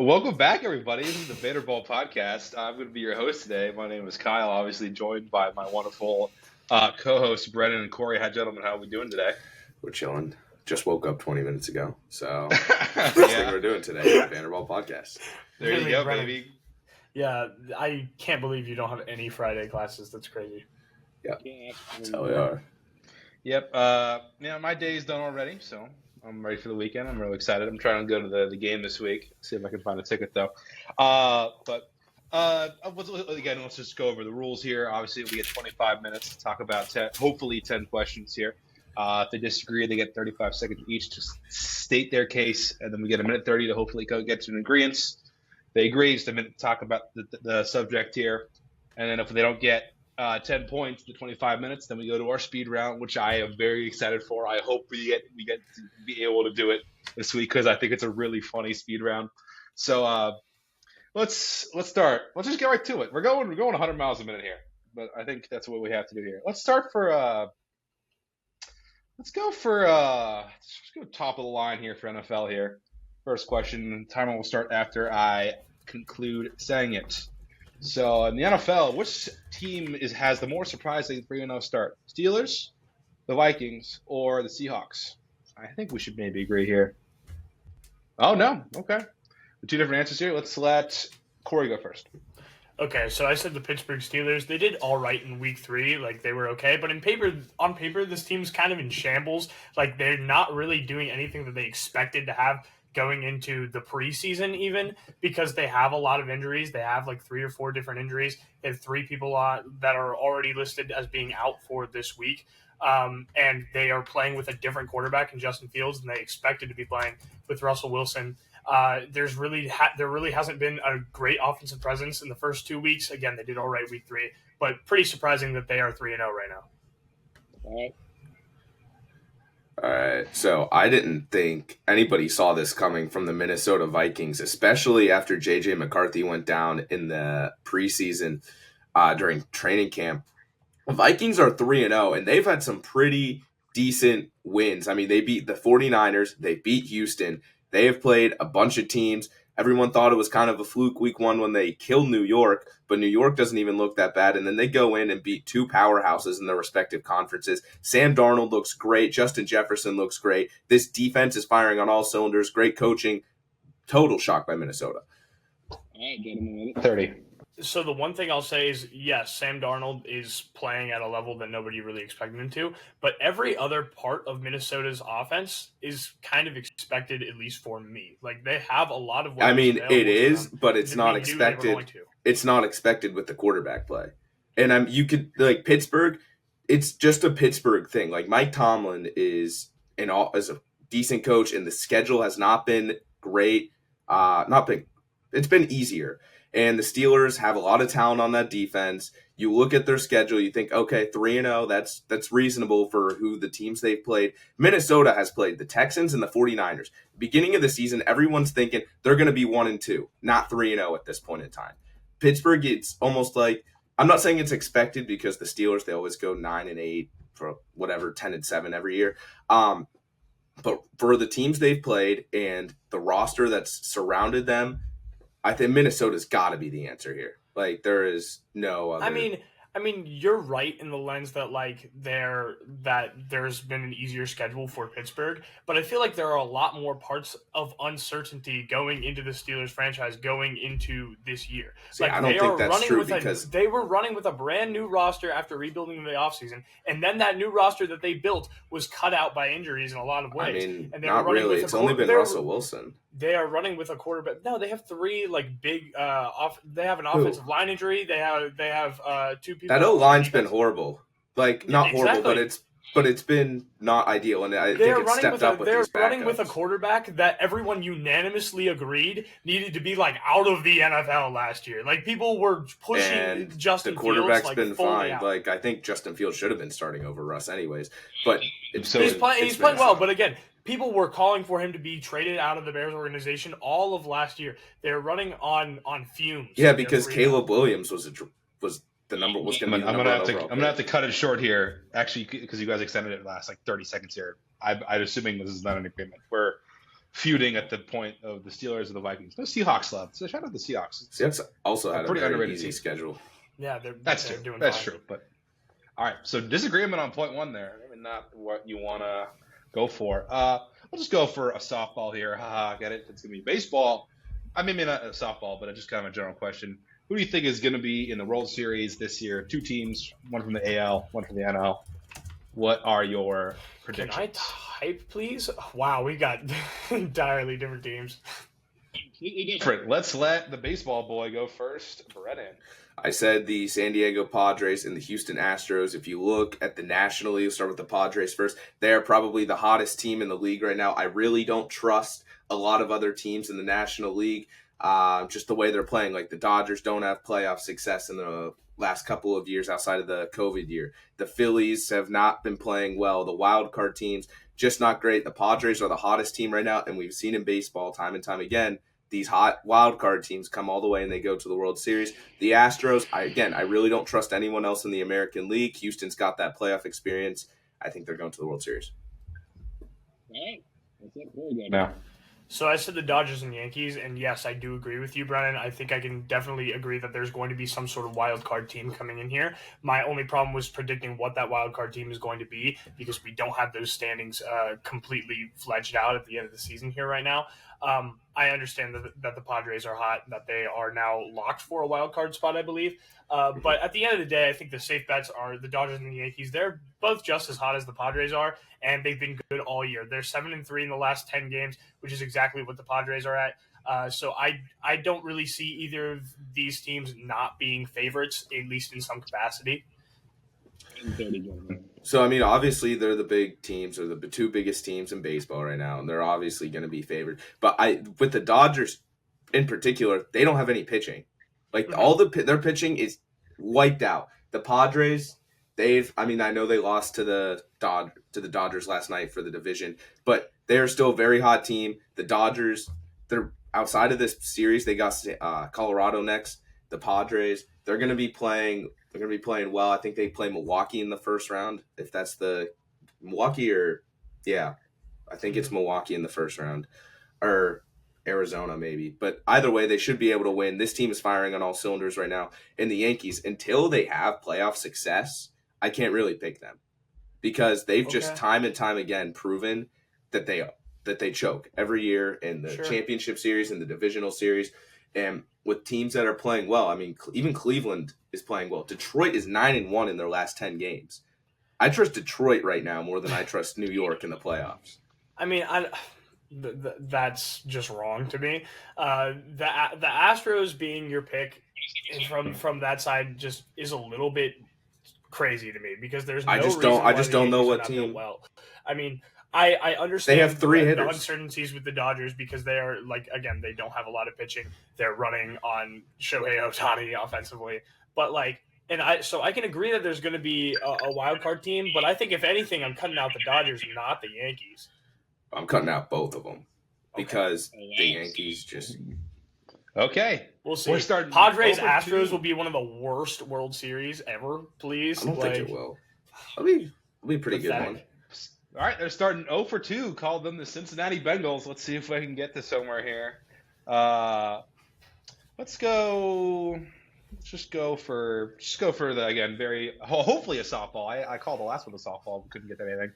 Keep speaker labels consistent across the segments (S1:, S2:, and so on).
S1: Welcome back, everybody. This is the Banter Ball podcast. I'm going to be your host today. My name is Kyle, obviously joined by my wonderful co-hosts Brennan and Korey. Hi, gentlemen. How are we doing today?
S2: We're chilling. Just woke up 20 minutes ago, so first thing we're doing today, Banter Ball podcast.
S1: There you go, Brennan. Baby.
S3: Yeah, I can't believe you don't have any Friday classes. That's crazy.
S2: Yeah, that's how we are.
S1: Yep. My day's done already, so I'm ready for the weekend. I'm really excited. I'm trying to go to the game this week. See if I can find a ticket, though. Again, let's just go over the rules here. Obviously, we get 25 minutes to talk about hopefully 10 questions here. If they disagree, they get 35 seconds each to state their case, and then we get a minute 30 to hopefully get to an agreement. They agree, just a minute to talk about the subject here. And then if they don't get 10 points to 25 minutes, then we go to our speed round, which I am very excited for. I hope we get to be able to do it this week because I think it's a really funny speed round. So let's start. Let's just get right to it. We're going 100 miles a minute here, but I think that's what we have to do here. Let's start for let's go top of the line here for NFL here. First question. Timer will start after I conclude saying it. So in the NFL, which team has the more surprising 3-0 start? Steelers, the Vikings, or the Seahawks? I think we should maybe agree here. Oh, no. Okay. Two different answers here. Let's let Korey go first.
S3: Okay, so I said the Pittsburgh Steelers. They did all right in week 3. Like, they were okay. But on paper, this team's kind of in shambles. Like, they're not really doing anything that they expected to have going into the preseason even, because they have a lot of injuries. They have like 3 or 4 different injuries. They have 3 people that are already listed as being out for this week. And they are playing with a different quarterback in Justin Fields than they expected to be playing with Russell Wilson. There really hasn't been a great offensive presence in the first 2 weeks. Again, they did all right week 3, but pretty surprising that they are 3-0 right now.
S2: All right, so I didn't think anybody saw this coming from the Minnesota Vikings, especially after J.J. McCarthy went down in the preseason during training camp. The Vikings are 3-0, and they've had some pretty decent wins. I mean, they beat the 49ers. They beat Houston. They have played a bunch of teams. Everyone thought it was kind of a fluke week 1 when they killed New York, but New York doesn't even look that bad. And then they go in and beat 2 powerhouses in their respective conferences. Sam Darnold looks great. Justin Jefferson looks great. This defense is firing on all cylinders. Great coaching. Total shock by Minnesota.
S1: All right, gentlemen, 30.
S3: So the one thing I'll say is, yes, Sam Darnold is playing at a level that nobody really expected him to, but every other part of Minnesota's offense is kind of expected, at least for me. Like, they have a lot of weapons.
S2: I mean, it is, but it's not expected. It's not expected with the quarterback play. And you could, like, Pittsburgh, it's just a Pittsburgh thing. Like, Mike Tomlin is a decent coach, and the schedule has not been great. It's been easier. And the Steelers have a lot of talent on that defense. You look at their schedule, you think, okay, 3-0, that's reasonable for who the teams they've played. Minnesota has played the Texans and the 49ers. Beginning of the season, everyone's thinking they're going to be 1-2, not 3-0 at this point in time. Pittsburgh, it's almost like, I'm not saying it's expected because the Steelers, they always go 9-8 for whatever, 10-7 every year. But for the teams they've played and the roster that's surrounded them, I think Minnesota's got to be the answer here. Like, there is no other.
S3: I mean, you're right in the lens that there's been an easier schedule for Pittsburgh, but I feel like there are a lot more parts of uncertainty going into the Steelers franchise going into this year.
S2: See, I don't think that's true because
S3: they were running with a brand new roster after rebuilding in the offseason, and then that new roster that they built was cut out by injuries in a lot of ways.
S2: I mean,
S3: and
S2: not really. It's only been Russell Wilson.
S3: They are running with a quarterback. No, they have 3 big. They have an offensive line injury. They have 2 people.
S2: That O-line's been horrible. Like, not horrible, but it's been not ideal. And I think it's stepped up with these backups. They're running with a
S3: quarterback that everyone unanimously agreed needed to be out of the NFL last year. Like, people were pushing Justin Fields.
S2: The quarterback's been fine. Out. Like, I think Justin Fields should have been starting over Russ anyways. But he's
S3: playing well. But again, people were calling for him to be traded out of the Bears organization all of last year. They're running on fumes.
S2: Yeah, because Caleb Williams was the number was going to be the number.
S1: I'm gonna have to cut it short here, actually, because you guys extended it last 30 seconds here. I'm assuming this is not an agreement. feuding at the point of the Steelers and the Vikings. No Seahawks left, so shout out the Seahawks.
S2: Seahawks also had a
S1: pretty
S2: very
S1: underrated
S2: easy
S1: team.
S2: schedule.
S3: Yeah,
S1: that's
S3: they're
S1: true.
S3: doing
S1: That's
S3: fine.
S1: true. But all right, so disagreement on point one there. I mean, not what you want to go for. We'll just go for a softball here. Haha, get it? It's gonna be baseball. I mean, maybe not a softball, but just kind of a general question. Who do you think is going to be in the World Series this year? Two teams, one from the AL, one from the NL. What are your predictions?
S3: Can I type, please? Wow, we got entirely different teams.
S1: Completely different. Let's let the baseball boy go first. Brennan.
S2: I said the San Diego Padres and the Houston Astros. If you look at the National League, start with the Padres first. They are probably the hottest team in the league right now. I really don't trust a lot of other teams in the National League, just the way they're playing. Like the Dodgers don't have playoff success in the last couple of years outside of the COVID year. The Phillies have not been playing well. The wild card teams, just not great. The Padres are the hottest team right now, and we've seen in baseball time and time again, these hot wild card teams come all the way and they go to the World Series. The Astros, I really don't trust anyone else in the American League. Houston's got that playoff experience. I think they're going to the World Series.
S1: All right. Let's let Korey go now.
S3: So I said the Dodgers and Yankees, and yes, I do agree with you, Brennan. I think I can definitely agree that there's going to be some sort of wild card team coming in here. My only problem was predicting what that wild card team is going to be because we don't have those standings completely fledged out at the end of the season here right now. I understand that the Padres are hot, that they are now locked for a wild card spot, I believe. But at the end of the day, I think the safe bets are the Dodgers and the Yankees. They're both just as hot as the Padres are, and they've been good all year. They're 7-3 in the last 10 games, which is exactly what the Padres are at. So I don't really see either of these teams not being favorites, at least in some capacity.
S2: So, I mean, obviously they're the big teams, or the two biggest teams in baseball right now, and they're obviously going to be favored. But with the Dodgers in particular, they don't have any pitching. Like, their pitching is wiped out. The Padres, I know they lost to the Dodgers last night for the division, but they are still a very hot team. The Dodgers, they're outside of this series, they got Colorado next. The Padres, they're going to be playing well. I think they play Milwaukee in the first round. If that's the Milwaukee I think it's Milwaukee in the first round, or Arizona maybe. But either way, they should be able to win. This team is firing on all cylinders right now. And the Yankees, until they have playoff success, I can't really pick them because they've just time and time again proven that they choke every year in the championship series and the divisional series. And with teams that are playing well, I mean, even Cleveland is playing well. Detroit is 9-1 in their last 10 games. I trust Detroit right now more than I trust New York in the playoffs.
S3: I mean, that's just wrong to me. The Astros being your pick from that side just is a little bit crazy to me because there's no
S2: I just don't know what team.
S3: Well, I mean, I understand
S2: they have three hitters.
S3: The uncertainties with the Dodgers because they are, like, again, they don't have a lot of pitching. They're running on Shohei Ohtani offensively. But, like, so I can agree that there's going to be a wild card team, but I think if anything, I'm cutting out the Dodgers, not the Yankees.
S2: I'm cutting out both of them because the Yankees just...
S1: Okay.
S3: We'll see.
S1: We're starting
S3: Padres-Astros will be one of the worst World Series ever, please.
S2: I don't think it will. It'll be a pretty good one.
S1: All right, they're starting 0-2. Call them the Cincinnati Bengals. Let's see if I can get to somewhere here. Let's just go for the, again, hopefully a softball. I called the last one a softball. We couldn't get anything.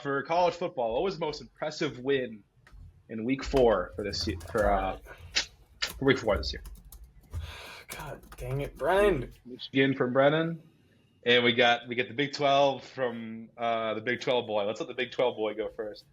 S1: For college football, what was the most impressive win in Week 4 for this year? For Week 4 this year.
S3: God dang it, Brennan.
S1: Michigan from Brennan. And we get the Big 12 from the Big 12 boy. Let's let the Big 12 boy go first.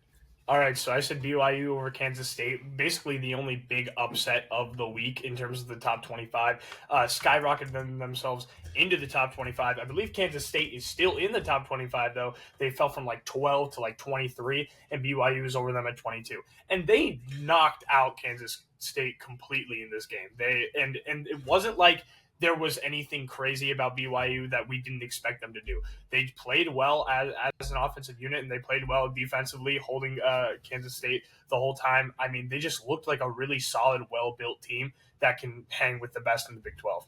S3: All right, so I said BYU over Kansas State. Basically the only big upset of the week in terms of the top 25. Skyrocketed themselves into the top 25. I believe Kansas State is still in the top 25, though. They fell from 12 to 23, and BYU is over them at 22. And they knocked out Kansas State completely in this game. And it wasn't like there was anything crazy about BYU that we didn't expect them to do. They played well as an offensive unit, and they played well defensively, holding Kansas State the whole time. I mean, they just looked like a really solid, well-built team that can hang with the best in the Big 12.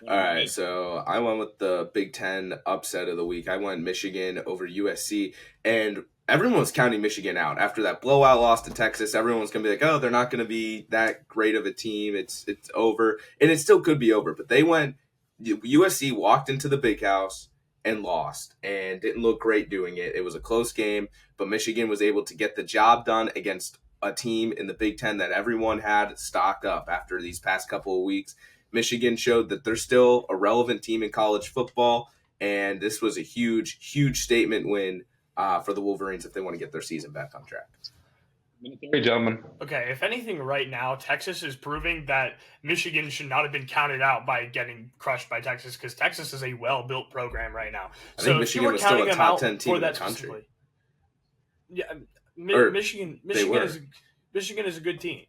S2: All right, so I went with the Big Ten upset of the week. I went Michigan over USC, and everyone was counting Michigan out. After that blowout loss to Texas, everyone's going to be like, oh, they're not going to be that great of a team. It's over, and it still could be over. But USC walked into the big house and lost, and didn't look great doing it. It was a close game, but Michigan was able to get the job done against a team in the Big Ten that everyone had stocked up after these past couple of weeks. Michigan showed that they're still a relevant team in college football, and this was a huge, huge statement win for the Wolverines if they want to get their season back on track.
S1: Hey, gentlemen.
S3: Okay, if anything, right now, Texas is proving that Michigan should not have been counted out by getting crushed by Texas, because Texas is a well-built program right now.
S2: I think Michigan was still a top 10 team in the country.
S3: Yeah, Michigan is a good team.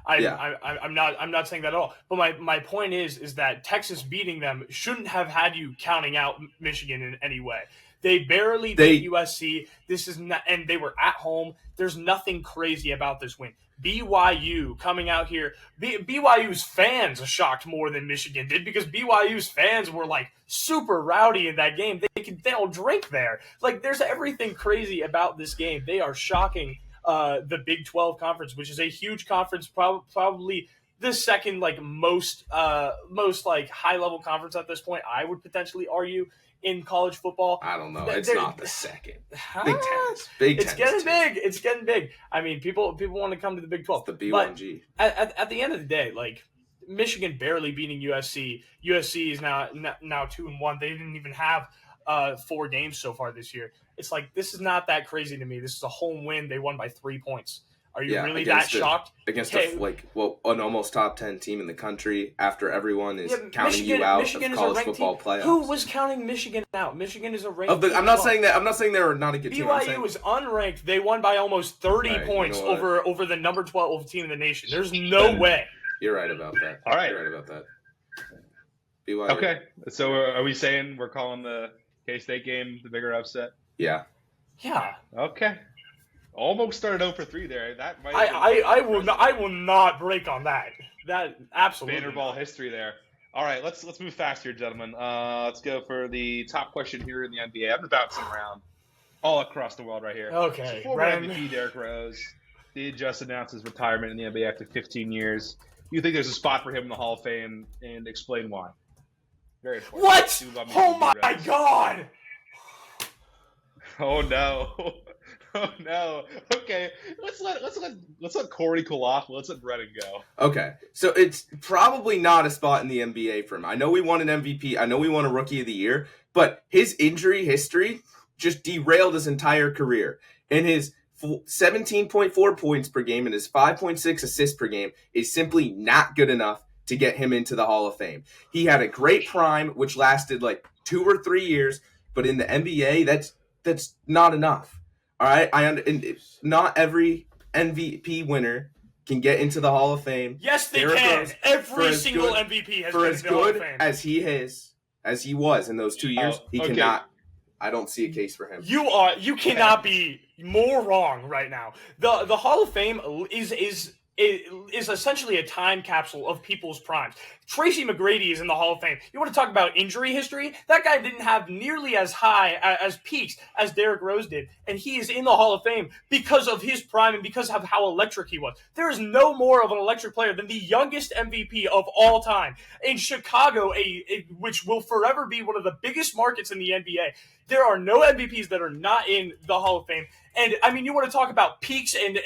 S3: I'm not saying that at all. But my point is that Texas beating them shouldn't have had you counting out Michigan in any way. They barely beat USC. This is not, and they were at home. There's nothing crazy about this win. BYU coming out here. BYU's fans are shocked more than Michigan did, because BYU's fans were like super rowdy in that game. They'll drink there. Like, there's everything crazy about this game. They are shocking the Big 12 conference, which is a huge conference, probably the second most like high level conference at this point. I would potentially argue in college football.
S2: I don't know. It's not the second. Big Ten.
S3: It's getting big. I mean, people want to come to the Big 12.
S2: It's the B1G.
S3: At the end of the day, like, Michigan barely beating USC. USC is now 2-1. They didn't even have 4 games so far this year. It's like, this is not that crazy to me. This is a home win. They won by 3 points. Are you really that shocked?
S2: Against an almost top 10 team in the country after everyone is counting you out of college football playoffs.
S3: Who was counting Michigan out? Michigan is a ranked team.
S2: I'm not saying they were not a good team.
S3: BYU was unranked. They won by almost 30 points over the number 12 team in the nation. There's no way.
S2: You're right about that.
S1: All right.
S2: You're right about that. BYU.
S1: Okay, so are we saying we're calling the K-State game the bigger upset?
S2: Yeah.
S3: Yeah.
S1: Okay. Almost started 0 for 3 there. That might.
S3: I will not break on that. That absolutely.
S1: Banter Ball history there. All right, let's move fast here, gentlemen. Let's go for the top question here in the NBA. I'm bouncing around all across the world right here.
S3: Okay.
S1: So former MVP Derrick Rose did just announce his retirement in the NBA after 15 years. You think there's a spot for him in the Hall of Fame, and explain why? Very important.
S3: What? Oh my God!
S1: Oh no. Oh no. Okay. Let's let Korey cool off. Let's let Brennan go.
S2: Okay. So it's probably not a spot in the NBA for him. I know we won an MVP. I know we won a Rookie of the Year, but his injury history just derailed his entire career. And his 17.4 points per game and his 5.6 assists per game is simply not good enough to get him into the Hall of Fame. He had a great prime, which lasted like 2 or 3 years, but in the NBA, that's not enough. All right, not every MVP winner can get into the Hall of Fame.
S3: Yes, they can. Every single MVP has been in the Hall of Fame.
S2: For as good as he was in those 2 years, he cannot. I don't see a case for him.
S3: You cannot be more wrong right now. The Hall of Fame is essentially a time capsule of people's primes. Tracy McGrady is in the Hall of Fame. You want to talk about injury history? That guy didn't have nearly as high as peaks as Derrick Rose did, and he is in the Hall of Fame because of his prime and because of how electric he was. There is no more of an electric player than the youngest MVP of all time. In Chicago, which will forever be one of the biggest markets in the NBA, there are no MVPs that are not in the Hall of Fame. And I mean, you want to talk about peaks and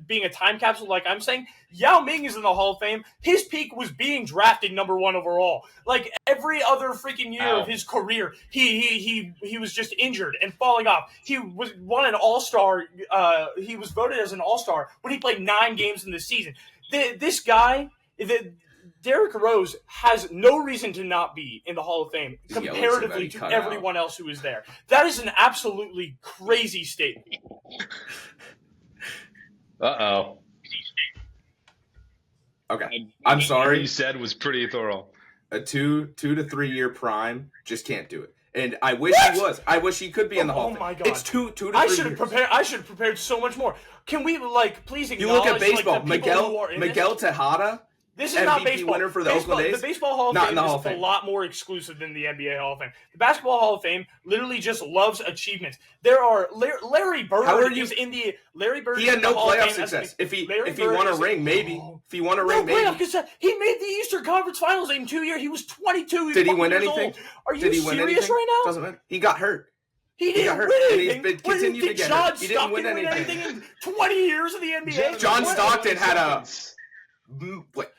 S3: being a time capsule, like I'm saying, Yao Ming is in the Hall of Fame. His peak was being drafted number 1 overall. Like, every other freaking year of his career, he was just injured and falling off. He was an All-Star. He was voted as an All-Star when he played 9 games in the season. This guy, Derrick Rose, has no reason to not be in the Hall of Fame comparatively to everyone else who is there. That is an absolutely crazy statement.
S1: Uh-oh.
S2: Okay. I'm sorry.
S1: What you said was pretty thorough.
S2: A 2 to 3 year prime just can't do it. And I wish he was. I wish he could be in the Hall of Fame. Oh my God. It's 2 to 3 years.
S3: I should have prepared so much more. Can we please acknowledge
S2: you look at baseball,
S3: the people who are in
S2: Miguel
S3: this?
S2: Tejada,
S3: This is not baseball.
S2: Winner for the Oakland A's?
S3: The Baseball Hall of Fame is a lot more exclusive than the NBA Hall of Fame. The Basketball Hall of Fame literally just loves achievements. There are Larry Bird is in the Larry Bird.
S2: He had no playoff success. If he won a ring, maybe. If he won a ring, maybe.
S3: He made the Eastern Conference Finals in 2 years. He was 22.
S2: Did he win anything?
S3: Are you serious right now?
S2: Doesn't matter. He got hurt.
S3: He didn't win anything.
S2: He's continued to get hurt. He didn't win anything
S3: in 20 years of the NBA.
S2: John Stockton had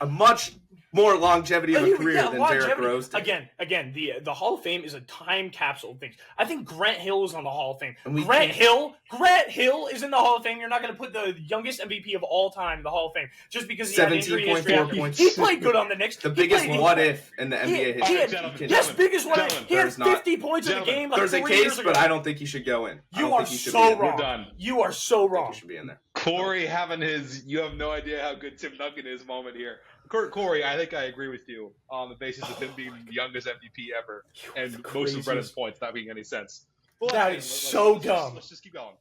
S2: a much more longevity of a career than Derrick Rose did.
S3: Again, the Hall of Fame is a time capsule of things. I think Grant Hill is on the Hall of Fame. Grant Hill is in the Hall of Fame. You're not going to put the youngest MVP of all time in the Hall of Fame just because he had injury history.
S2: 17.4 points.
S3: He played good on the Knicks.
S2: The biggest what if in the NBA history.
S3: Yes, biggest what if. He had 50 points in the game.
S2: There's a case, but I don't think he should go in.
S3: You are so wrong. You are so wrong.
S2: He should be in there.
S1: Korey having his "you have no idea how good Tim Duncan is" moment here. Korey, I think I agree with you on the basis of him being the youngest MVP ever, and most of Brennan's points not making any sense.
S3: Well, that is so dumb.
S1: Let's just keep going.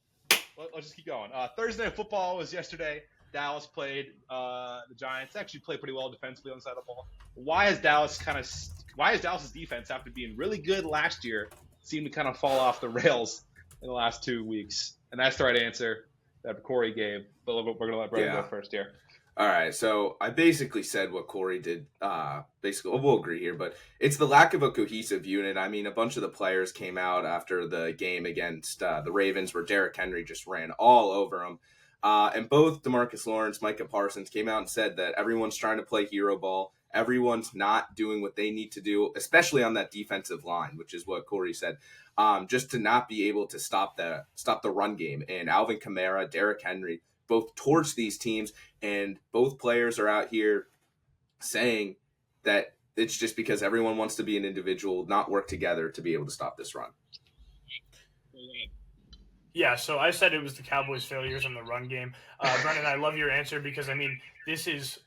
S1: Let's just keep going. Thursday Night Football was yesterday. Dallas played the Giants. Actually played pretty well defensively on the side of the ball. Why is Dallas's defense, after being really good last year, seem to kind of fall off the rails in the last 2 weeks? And that's the right answer that Korey gave. But we're going to let Brennan go first here.
S2: All right, so I basically said what Korey did. We'll agree here, but it's the lack of a cohesive unit. I mean, a bunch of the players came out after the game against the Ravens where Derrick Henry just ran all over them. And both DeMarcus Lawrence, Micah Parsons came out and said that everyone's trying to play hero ball. Everyone's not doing what they need to do, especially on that defensive line, which is what Korey said, just to not be able to stop the run game. And Alvin Kamara, Derrick Henry, both torch these teams, and both players are out here saying that it's just because everyone wants to be an individual, not work together to be able to stop this run.
S3: Yeah, so I said it was the Cowboys' failures in the run game. Brennan, I love your answer because, I mean, this is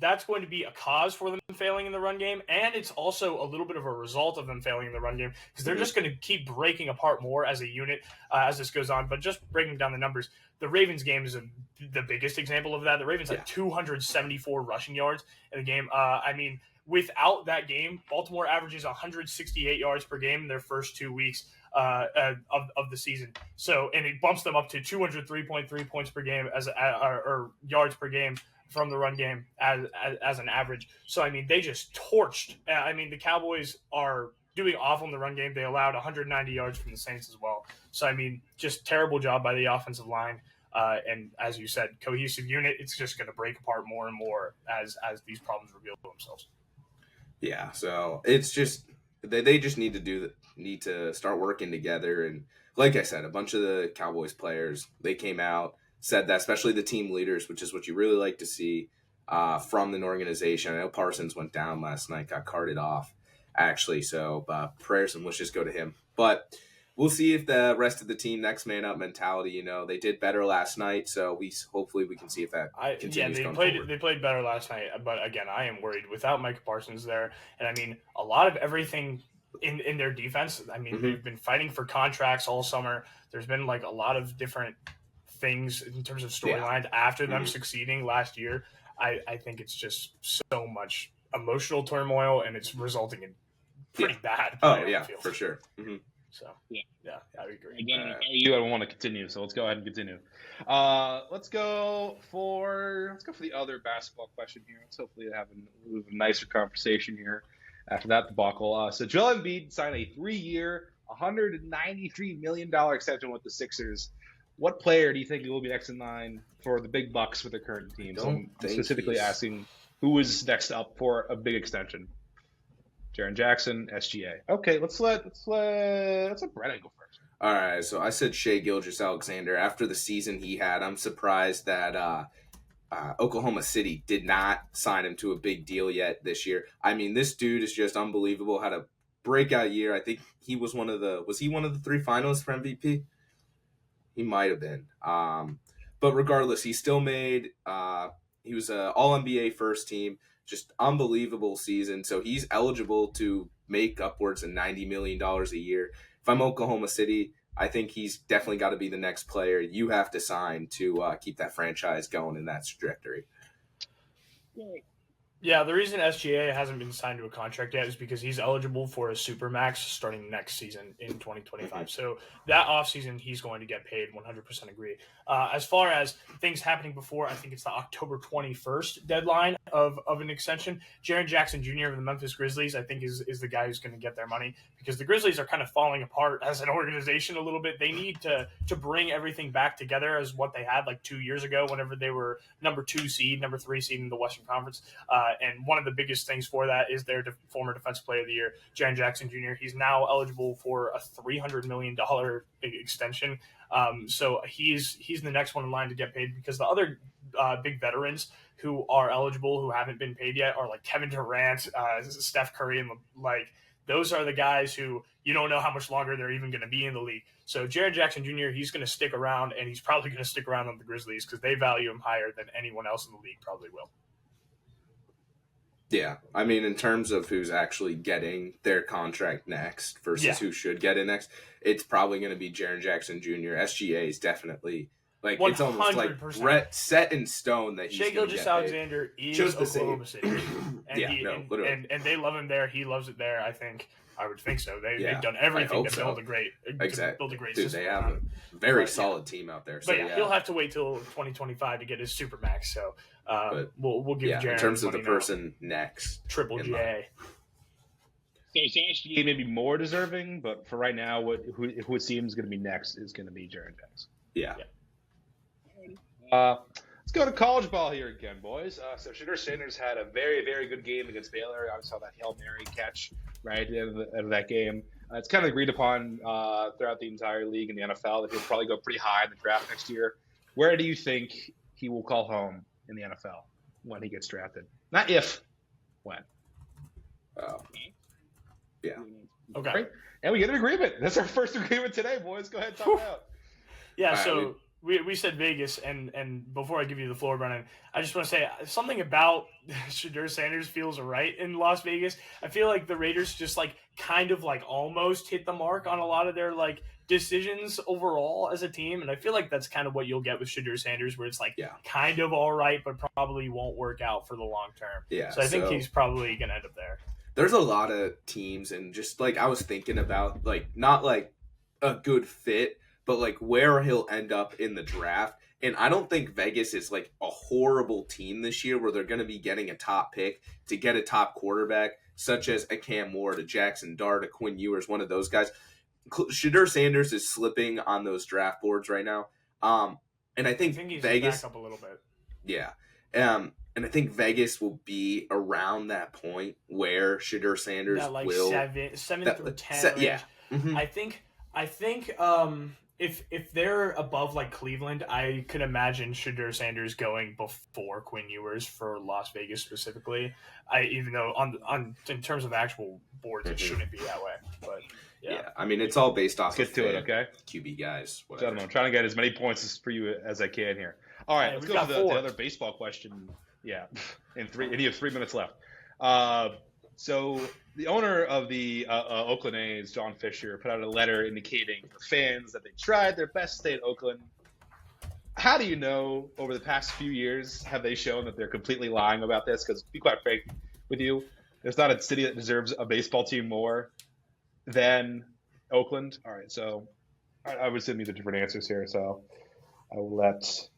S3: that's going to be a cause for them failing in the run game, and it's also a little bit of a result of them failing in the run game because they're just going to keep breaking apart more as a unit as this goes on. But just breaking down the numbers, the Ravens game is the biggest example of that. The Ravens had 274 rushing yards in the game. I mean, without that game, Baltimore averages 168 yards per game in their first 2 weeks of the season. So, and it bumps them up to 203.3 points per game or yards per game from the run game as an average. So, I mean, they just torched. I mean, the Cowboys are doing awful in the run game. They allowed 190 yards from the Saints as well. So, I mean, just terrible job by the offensive line. And as you said, cohesive unit, it's just going to break apart more and more as these problems reveal themselves.
S2: Yeah, so it's just they just need to start working together. And like I said, a bunch of the Cowboys players, they came out, said that, especially the team leaders, which is what you really like to see from an organization. I know Parsons went down last night, got carted off, actually. So prayers and wishes go to him. But we'll see if the rest of the team, next man up mentality, they did better last night. So hopefully we can see if that continues.
S3: Yeah, they played better last night. But again, I am worried without Micah Parsons there. And I mean, a lot of everything in their defense, I mean, they've been fighting for contracts all summer. There's been like a lot of different things in terms of storylines after them succeeding last year. I think it's just so much emotional turmoil, and it's resulting in pretty bad play on the field.
S2: For sure.
S3: So yeah, I would agree.
S1: Again, you don't want to continue, so let's go ahead and continue. Let's go for the other basketball question here. Let's hopefully have a nicer conversation here after that debacle. So Joel Embiid signed a 3-year, $193 million extension with the Sixers. What player do you think will be next in line for the big bucks with their current team? So I'm specifically asking who is next up for a big extension. Jaren Jackson, SGA. Okay, let's let Brennan go first.
S2: All right, so I said Shai Gilgeous-Alexander. After the season he had, I'm surprised that Oklahoma City did not sign him to a big deal yet this year. I mean, this dude is just unbelievable. Had a breakout year. I think he was one of the 3 finalists for MVP? He might have been. But regardless, he still made he was an All-NBA first team. Just unbelievable season. So he's eligible to make upwards of $90 million a year. If I'm Oklahoma City, I think he's definitely got to be the next player you have to sign to keep that franchise going in that trajectory.
S3: Yeah, the reason SGA hasn't been signed to a contract yet is because he's eligible for a supermax starting next season in 2025.
S2: Mm-hmm.
S3: So that offseason, he's going to get paid. 100% agree. As far as things happening before, I think it's the October 21st deadline of an extension. Jaren Jackson Jr. of the Memphis Grizzlies, I think, is the guy who's going to get their money because the Grizzlies are kind of falling apart as an organization a little bit. They need to bring everything back together as what they had like 2 years ago whenever they were number 2 seed, number 3 seed in the Western Conference. And one of the biggest things for that is their former Defensive Player of the Year, Jaren Jackson Jr. He's now eligible for a $300 million extension. So he's the next one in line to get paid because the other big veterans who are eligible who haven't been paid yet are like Kevin Durant, Steph Curry, and like those are the guys who you don't know how much longer they're even going to be in the league. So Jaren Jackson Jr., he's going to stick around, and he's probably going to stick around on the Grizzlies because they value him higher than anyone else in the league probably will.
S2: Yeah, I mean, in terms of who's actually getting their contract next versus who should get it next, it's probably going to be Jaren Jackson Jr. SGA is definitely like 100%. It's almost like set in stone that he's going to get
S3: Alexander is
S2: just
S3: Oklahoma City, and
S2: literally,
S3: and they love him there. He loves it there. I would think so. They've done everything to build a great system.
S2: They have a very solid team out there. So,
S3: but he'll have to wait till 2025 to get his supermax. So we'll give Jaren
S2: in terms of the person next,
S3: Triple J.
S1: So SGA may be more deserving, but for right now, who it seems going to be next is going to be Jaren Jackson.
S2: Yeah.
S1: Let's go to college ball here again, boys. So Shedeur Sanders had a very, very good game against Baylor. I saw that Hail Mary catch right at the end of that game. It's kind of agreed upon throughout the entire league in the NFL that he'll probably go pretty high in the draft next year. Where do you think he will call home in the NFL when he gets drafted? Not if, when.
S2: Yeah.
S3: Okay.
S1: Right? And we get an agreement. That's our first agreement today, boys. Go ahead and talk it out.
S3: Yeah, so we said Vegas, and before I give you the floor, Brennan, I just want to say something about Shedeur Sanders feels right in Las Vegas. I feel like the Raiders just like kind of like almost hit the mark on a lot of their like decisions overall as a team, and I feel like that's kind of what you'll get with Shedeur Sanders, where it's like kind of all right, but probably won't work out for the long term.
S2: Yeah,
S3: so I think he's probably going to end up there.
S2: There's a lot of teams, and just like I was thinking about, like not like a good fit, but like where he'll end up in the draft. And I don't think Vegas is like a horrible team this year where they're going to be getting a top pick to get a top quarterback, such as a Cam Ward, a Jackson Dart, a Quinn Ewers, one of those guys. Shedeur Sanders is slipping on those draft boards right now. And I think
S3: he's
S2: Vegas
S3: back up a little bit.
S2: Yeah. And I think Vegas will be around that point where Shedeur Sanders will
S3: 7 through 10.
S2: Yeah. Mm-hmm.
S3: I think if they're above like Cleveland, I could imagine Shedeur Sanders going before Quinn Ewers for Las Vegas specifically. Even though on in terms of actual boards, it shouldn't be that way. But yeah,
S2: I mean it's all based off.
S1: Let's get to it, okay?
S2: QB guys, whatever.
S1: Gentlemen, I'm trying to get as many points for you as I can here. All right, let's go to the other baseball question. Yeah, and you have 3 minutes left. So the owner of the Oakland A's, John Fisher, put out a letter indicating for fans that they tried their best to stay at Oakland. How do you know over the past few years have they shown that they're completely lying about this? Because to be quite frank with you, there's not a city that deserves a baseball team more than Oakland. All right, so I would send me the different answers here. So I'll let's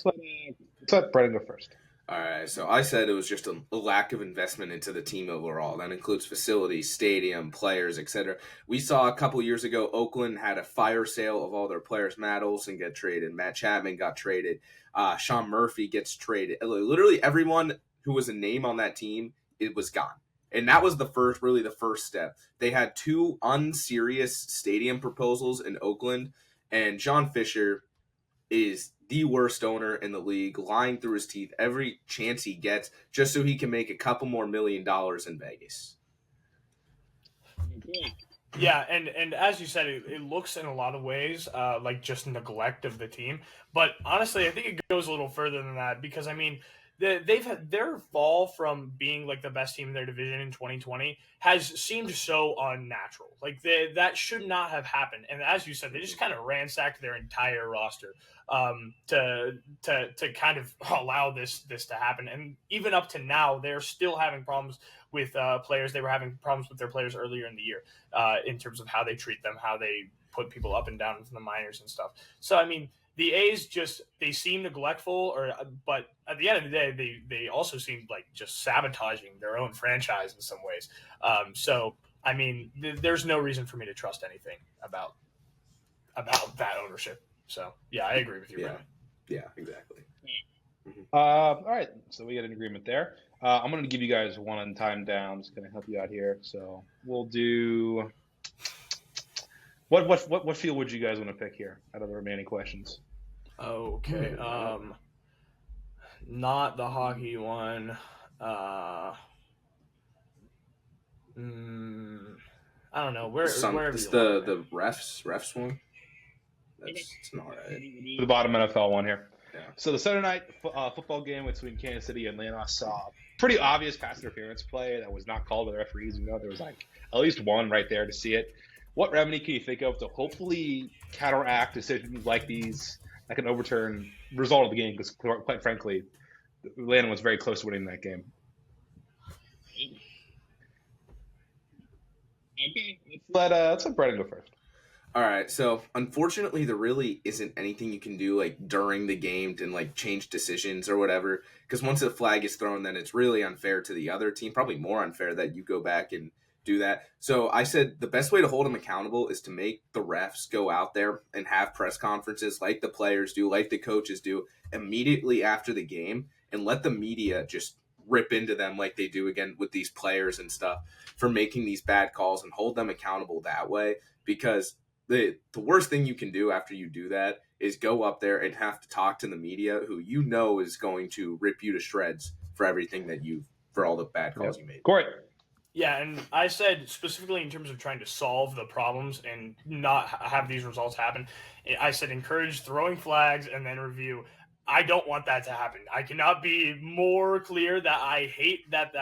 S1: let Brennan go first.
S2: All right, so I said it was just a lack of investment into the team overall. That includes facilities, stadium, players, etc. We saw a couple years ago, Oakland had a fire sale of all their players. Matt Olson got traded. Matt Chapman got traded. Sean Murphy gets traded. Literally everyone who was a name on that team, it was gone. And that was the first step. They had 2 unserious stadium proposals in Oakland, and John Fisher is the worst owner in the league, lying through his teeth every chance he gets just so he can make a couple more $1 million in Vegas.
S3: Yeah, and as you said, it looks in a lot of ways like just neglect of the team. But honestly, I think it goes a little further than that because, I mean, they've had their fall from being like the best team in their division in 2020 has seemed so unnatural. Like that should not have happened. And as you said, they just kind of ransacked their entire roster to kind of allow this to happen. And even up to now, they're still having problems with players. They were having problems with their players earlier in the year in terms of how they treat them, how they put people up and down from the minors and stuff. So, I mean, the A's they seem neglectful, but at the end of the day, they also seem like just sabotaging their own franchise in some ways. So, I mean, there's no reason for me to trust anything about that ownership. So, yeah, I agree with you, Brennan.
S2: Yeah, exactly.
S1: All right, so we get an agreement there. I'm going to give you guys one on time down. Just going to help you out here. So we'll do. What field would you guys want to pick here out of the remaining questions?
S3: Okay. Not the hockey one. I don't know. Wherever
S2: it's the refs one. It's not right.
S1: The bottom NFL one here.
S2: Yeah.
S1: So the Saturday night football game between Kansas City and Atlanta saw pretty obvious pass interference play that was not called by the referees. You know, there was like at least one right there to see it. What remedy can you think of to hopefully counteract decisions like these that can overturn the result of the game? Because quite frankly, Atlanta was very close to winning that game. Okay, let's let Brennan go first.
S2: All right, so unfortunately, there really isn't anything you can do like during the game to like change decisions or whatever. Because once a flag is thrown, then it's really unfair to the other team. Probably more unfair that you go back and do that. So I said the best way to hold them accountable is to make the refs go out there and have press conferences like the players do, like the coaches do, immediately after the game, and let the media just rip into them like they do again with these players and stuff for making these bad calls, and hold them accountable that way. Because the worst thing you can do after you do that is go up there and have to talk to the media, who you know is going to rip you to shreds for everything for all the bad calls you made.
S1: Korey.
S3: Yeah, and I said specifically in terms of trying to solve the problems and not have these results happen, I said encourage throwing flags and then review. I don't want that to happen. I cannot be more clear that I hate that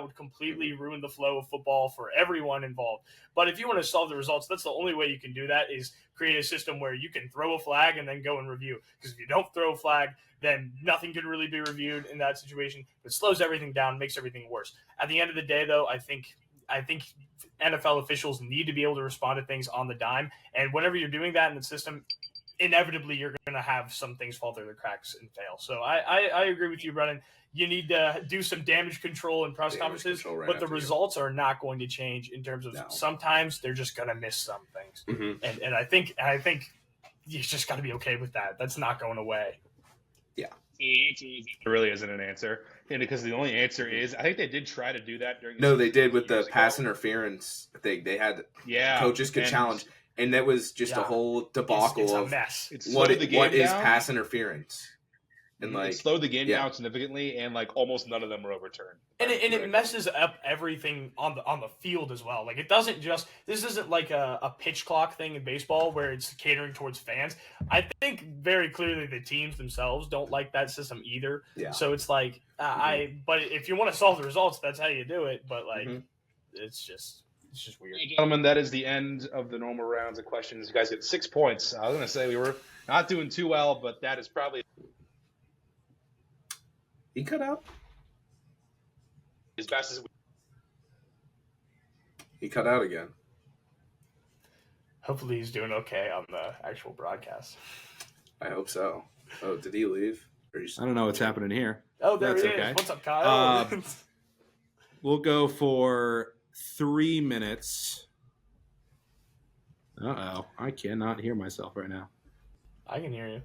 S3: would completely ruin the flow of football for everyone involved. But if you want to solve the results, that's the only way you can do that, is create a system where you can throw a flag and then go and review. Because if you don't throw a flag, then nothing can really be reviewed in that situation. It slows everything down, makes everything worse. At the end of the day, though, I think NFL officials need to be able to respond to things on the dime. And whenever you're doing that in the system, inevitably you're going to have some things fall through the cracks and fail. So I agree with you, Brennan. You need to do some damage control in press conferences, but the results are not going to change in terms of sometimes they're just going to miss some things. Mm-hmm. And I think you just got to be okay with that. That's not going away.
S2: Yeah.
S1: The answer is there really isn't an answer. And because the only answer is, I think they did try to do that during.
S2: No, they did with the pass interference thing. They had coaches could challenge. And that was just a whole debacle
S3: it's
S2: of
S3: a mess.
S2: What is pass interference. And
S1: it slowed the game down significantly, and like almost none of them were overturned.
S3: And it messes up everything on the field as well. Like, it doesn't just – this isn't like a pitch clock thing in baseball where it's catering towards fans. I think very clearly the teams themselves don't like that system either. Yeah. So it's like but if you want to solve the results, that's how you do it. But like it's just weird.
S1: Hey, gentlemen, that is the end of the normal rounds of questions. You guys get 6 points. I was going to say we were not doing too well, but that is probably –
S2: he cut out.
S1: As fast as
S2: he cut out again.
S3: Hopefully he's doing okay on the actual broadcast.
S2: I hope so. Oh, did he leave?
S4: I don't know what's happening here.
S3: Oh, there he is. What's up, Kyle?
S4: We'll go for 3 minutes. Uh-oh. I cannot hear myself right now.
S3: I can hear you.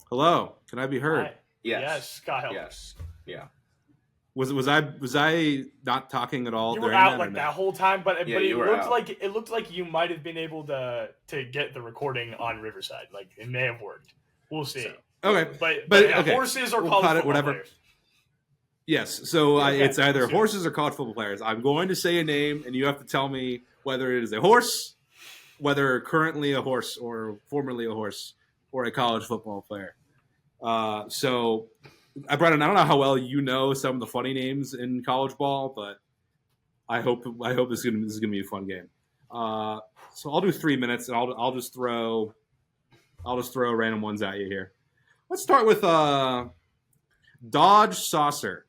S4: Hello, can I be heard?
S3: Hi. Yes, Kyle.
S2: Yes. Yeah.
S4: Was I not talking at all?
S3: You were out like that whole time, but it looked like you might have been able to get the recording on Riverside. Like, it may have worked. We'll see.
S4: Okay,
S3: but
S4: okay.
S3: Horses are college football players.
S4: Yes, so it's either horses or college football players. I'm going to say a name, and you have to tell me whether it is a horse, whether currently a horse or formerly a horse, or a college football player. So, Brennan, I don't know how well you know some of the funny names in college ball, but I hope this is gonna be a fun game. So I'll do 3 minutes, and I'll just throw random ones at you here. Let's start with Dodge Saucer.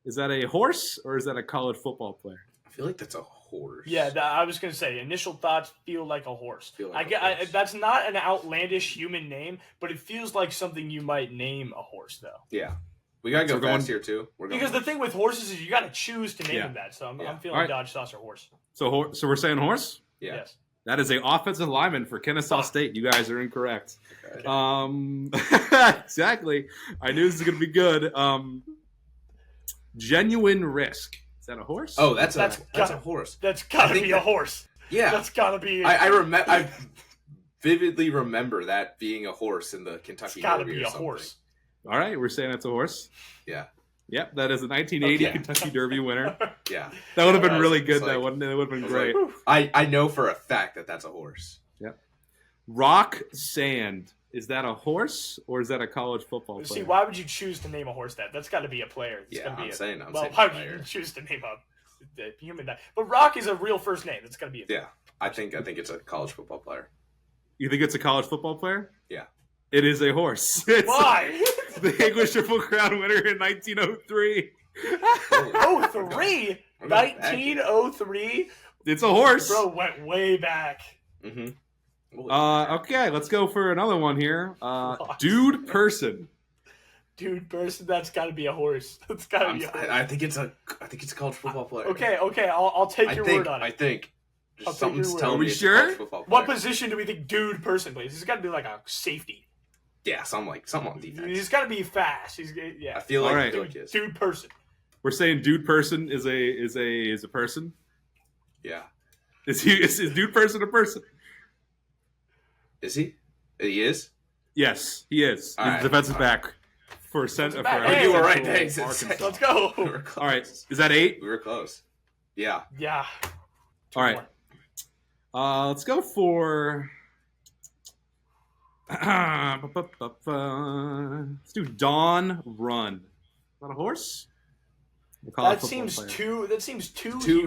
S4: Is that a horse or is that a college football player?
S2: I feel like that's a horse.
S3: Yeah, I was going to say, initial thoughts feel like a horse. That's not an outlandish human name, but it feels like something you might name a horse, though.
S2: Yeah. We got to go fast here, too.
S3: Because the thing with horses is you got to choose to name them that. So I'm feeling Dodge Saucer horse.
S4: So we're saying horse?
S2: Yeah.
S3: Yes.
S4: That is an offensive lineman for Kennesaw State. You guys are incorrect.
S2: Okay.
S4: Exactly. I knew this was going to be good. Genuine Risk. Is that a horse?
S2: Oh, that's a horse.
S3: That's got to be a horse.
S2: Yeah.
S3: That's got to be.
S2: I vividly remember that being a horse in the Kentucky Derby.
S3: It's got to be a horse.
S4: All right, we're saying it's a horse.
S2: Yeah.
S4: Yep, that is a 1980 Kentucky Derby winner.
S2: Yeah.
S4: That would have been really good, though, wouldn't it? It would have been great.
S2: I know for a fact that that's a horse.
S4: Yep. Rock Sand. Is that a horse or is that a college football player?
S3: See, why would you choose to name a horse that? That's got to be a player.
S2: I'm saying
S3: why would you choose to name a human that? But Rock is a real first name. It's got to be
S2: Yeah. I think it's a college football player.
S4: You think it's a college football player?
S2: Yeah.
S4: It is a horse.
S3: Why?
S4: The English Triple Crown winner in 1903.
S3: 03? 1903?
S4: It's a horse.
S3: Bro went way back.
S2: Mm-hmm.
S4: Okay, let's go for another one here. Dude Person.
S3: Dude Person, that's got to be a horse. That's got to be a horse.
S2: I think it's a college football player.
S3: Okay, I'll take your word on it.
S2: I think. Something's
S3: word.
S2: telling
S4: Are we
S2: me it's
S4: sure?
S2: a college football player.
S3: What position do we think Dude Person plays? He's got to be like a safety.
S2: Yeah, something on defense.
S3: He's got to be fast.
S2: I feel like
S4: right.
S3: Dude Person.
S4: We're saying Dude Person is a person.
S2: Yeah.
S4: Is Dude Person a person?
S2: Is he? He is.
S4: Yes, he is.
S2: All
S4: He's
S2: right.
S4: defensive back for center.
S3: Hey,
S2: you were right.
S3: Arkansas. Let's go.
S2: We were close.
S4: All right, is that 8?
S2: We were close. Yeah.
S3: Yeah.
S4: All right. Let's go for. Let's do Dawn Run. Is that a horse?
S3: That seems too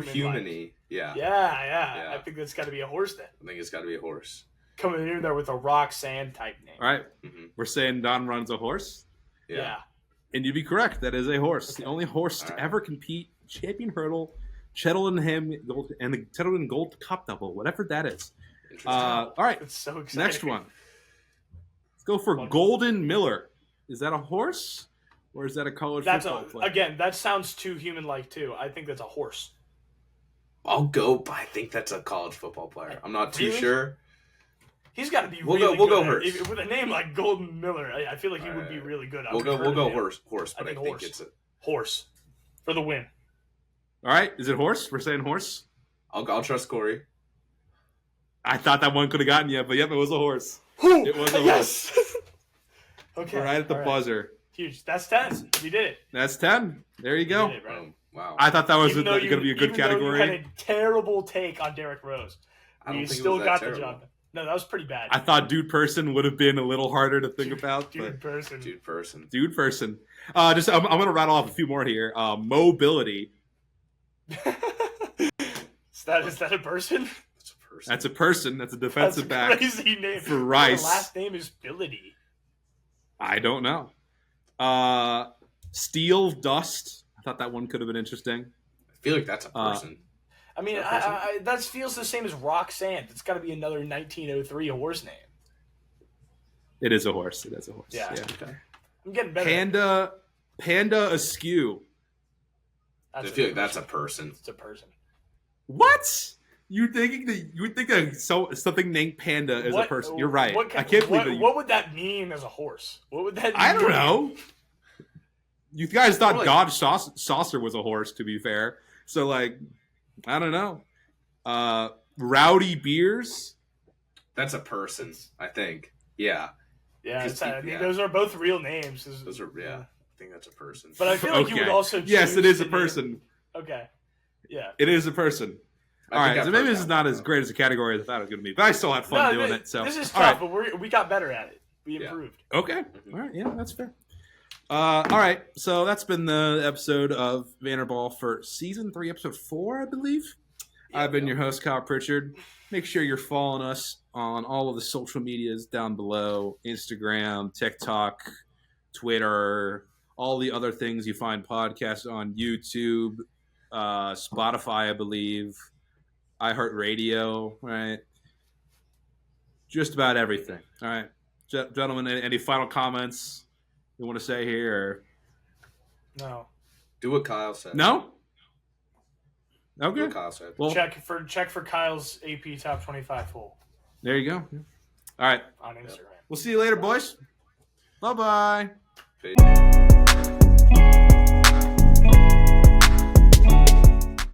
S2: human-y. Yeah.
S3: Yeah. I think that's got to be a horse then.
S2: I think it's got to be a horse.
S3: Coming in there with a Rock Sand type name.
S4: All right.
S2: Mm-hmm.
S4: We're saying Dawn Run's a horse.
S3: Yeah.
S4: And you'd be correct. That is a horse. Okay. The only horse to ever compete champion hurdle, Chettle and Gold Cup double, whatever that is. All right.
S3: It's so exciting.
S4: Next one. Let's go for Golden Miller. Is that a horse or is that a college football player?
S3: Again, that sounds too human-like too. I think that's a horse.
S2: I'll go, but I think that's a college football player. I'm not too sure.
S3: He's got to be
S2: We'll
S3: really
S2: go
S3: good.
S2: horse.
S3: With a name like Golden Miller, I feel like he would be really good.
S2: We'll go horse, but I think it's a
S3: horse for the win.
S4: All right, is it horse? We're saying horse.
S2: I'll trust Korey.
S4: I thought that one could have gotten you, but yep, it was a horse.
S3: It
S4: was a horse.
S3: Okay,
S4: we're right at the buzzer.
S3: Huge. That's 10. You did it.
S4: That's 10. There you go.
S2: Wow.
S4: I thought that was going to be a good category.
S3: You had a terrible take on Derrick Rose. You still got the job. No, that was pretty bad.
S4: I thought Dude Person would have been a little harder to think about.
S3: Dude Person.
S4: I'm going to rattle off a few more here. Mobility.
S3: Is that a person?
S4: That's a person. That's a defensive back.
S3: Crazy name.
S4: For Rice.
S3: The last name is Bility.
S4: I don't know. Steel Dust. I thought that one could have been interesting.
S2: I feel like that's a person.
S3: I mean, that feels the same as Rock Sand. It's got to be another 1903 horse name.
S4: It is a horse.
S3: Yeah.
S2: Okay.
S3: I'm getting better.
S4: Panda Askew.
S2: I feel like that's a person.
S3: It's a person.
S4: What? You would think something named Panda is a person? You're right. I can't believe it.
S3: What would that mean as a horse? What would that mean?
S4: I don't know. You guys thought Dodge Saucer was a horse, to be fair. So, I don't know. Rowdy Beers.
S2: That's a person, I think. Yeah.
S3: Yeah, those are both real names.
S2: Those are, I think that's a person.
S3: But I feel like you would also choose
S4: Yes, it is a person.
S3: Okay. Yeah.
S4: It is a person. All right, so maybe this is not as great as a category as I thought it was going to be, but I still had fun doing it. So
S3: this is tough, but we got better at it. be improved.
S4: Okay. All right. Yeah, that's fair. All right. So that's been the episode of Banter Ball for season 3, episode 4, I believe. I've been your host, Kyle Pritchard. Make sure you're following us on all of the social medias down below: Instagram, TikTok, Twitter, all the other things you find podcasts on, YouTube, Spotify, I believe, iHeartRadio, right? Just about everything. All right. Gentlemen, any final comments you want to say here? Or...
S3: No.
S2: Do what Kyle said.
S4: No? Okay.
S2: Do what Kyle said.
S3: Well, check for Kyle's AP top 25 full.
S4: There you go. All right.
S3: On Instagram.
S4: We'll see you later, boys. Bye-bye.
S2: Peace.